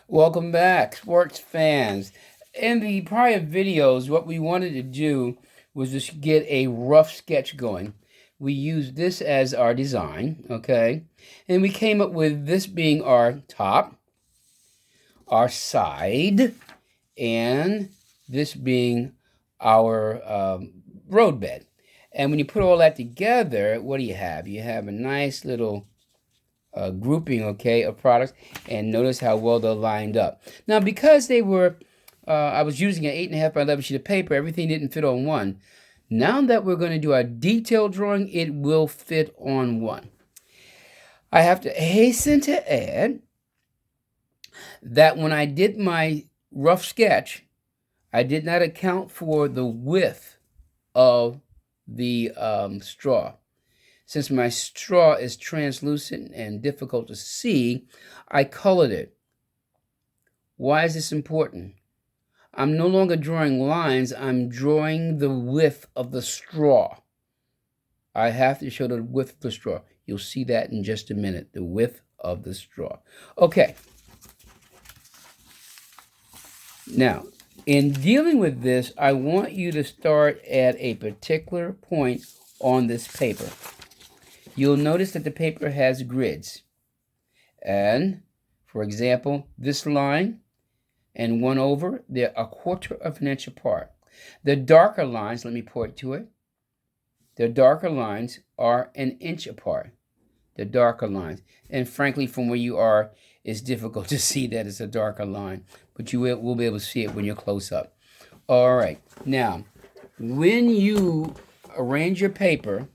Welcome back, sports fans. In the prior videos, what we wanted to do was just get a rough sketch going. We used this as our design, okay? And we came up with this being our top, our side, and this being our roadbed. And when you put all that together, what do you have? You have a nice little grouping, okay, of products, and notice how well they're lined up. Now, because they were, I was using an 8.5 by 11 sheet of paper, everything didn't fit on one. Now that we're going to do our detailed drawing, it will fit on one. I have to hasten to add that when I did my rough sketch, I did not account for the width of the straw. Since my straw is translucent and difficult to see, I colored it. Why is this important? I'm no longer drawing lines, I'm drawing the width of the straw. I have to show the width of the straw. You'll see that in just a minute, the width of the straw. Okay. Now, in dealing with this, I want you to start at a particular point on this paper. You'll notice that the paper has grids. And, for example, this line and one over, they're 1/4 of an inch apart. The darker lines, let me point to it. The darker lines are 1 inch apart. The darker lines. And frankly, from where you are, it's difficult to see that it's a darker line. But you will be able to see it when you're close up. All right. Now, when you arrange your paper,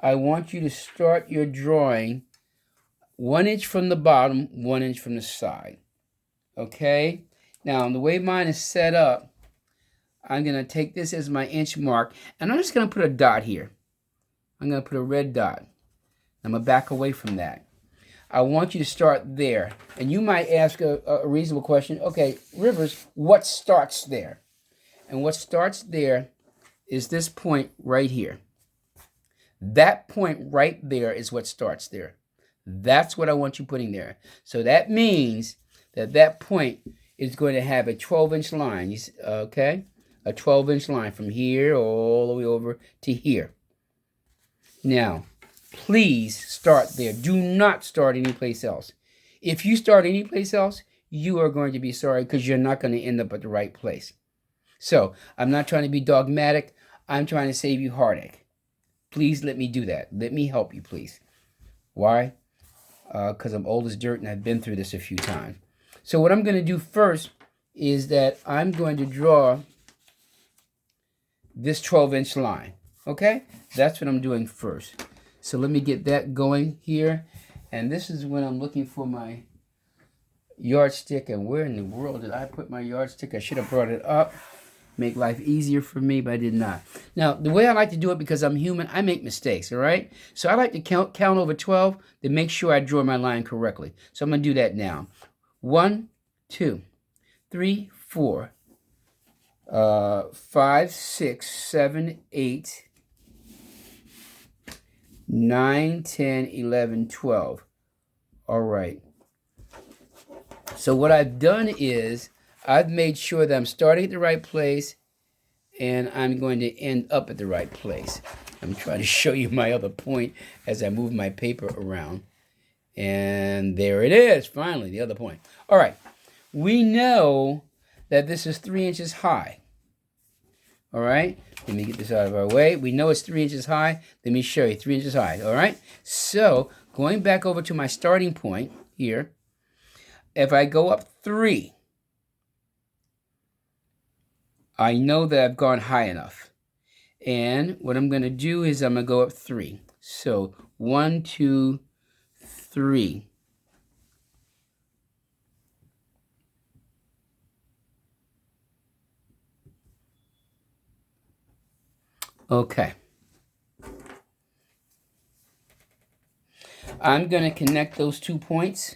I want you to start your drawing 1 inch from the bottom, 1 inch from the side. Okay? Now, the way mine is set up, I'm going to take this as my inch mark, and I'm just going to put a dot here. I'm going to put a red dot. I'm going to back away from that. I want you to start there. And you might ask a reasonable question. Okay, Rivers, what starts there? And what starts there is this point right here. That point right there is what starts there. That's what I want you putting there. So that means that that point is going to have a 12-inch line, okay? A 12-inch line from here all the way over to here. Now, please start there. Do not start anyplace else. If you start anyplace else, you are going to be sorry because you're not going to end up at the right place. So, I'm not trying to be dogmatic. I'm trying to save you heartache. Please let me do that. Let me help you, please. Why? Because I'm old as dirt and I've been through this a few times. So what I'm going to do first is that I'm going to draw this 12-inch line. Okay? That's what I'm doing first. So let me get that going here. And this is when I'm looking for my yardstick. And where in the world did I put my yardstick? I should have brought it up. Make life easier for me, but I did not. Now, the way I like to do it, because I'm human, I make mistakes, all right? So I like to count over 12 to make sure I draw my line correctly. So I'm going to do that now. 1, 2, 3, 4, 5, 6, 7, 8, 9, 10, 11, 12. All right. So what I've done is I've made sure that I'm starting at the right place and I'm going to end up at the right place. I'm trying to show you my other point as I move my paper around. And there it is, finally, the other point. All right, we know that this is 3 inches high. All right, let me get this out of our way. We know it's 3 inches high. Let me show you, 3 inches high, all right? So, going back over to my starting point here, if I go up 3, I know that I've gone high enough. And what I'm going to do is I'm going to go up 3. So 1, 2, 3. Okay. I'm going to connect those 2 points.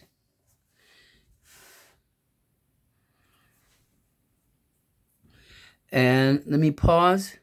And let me pause.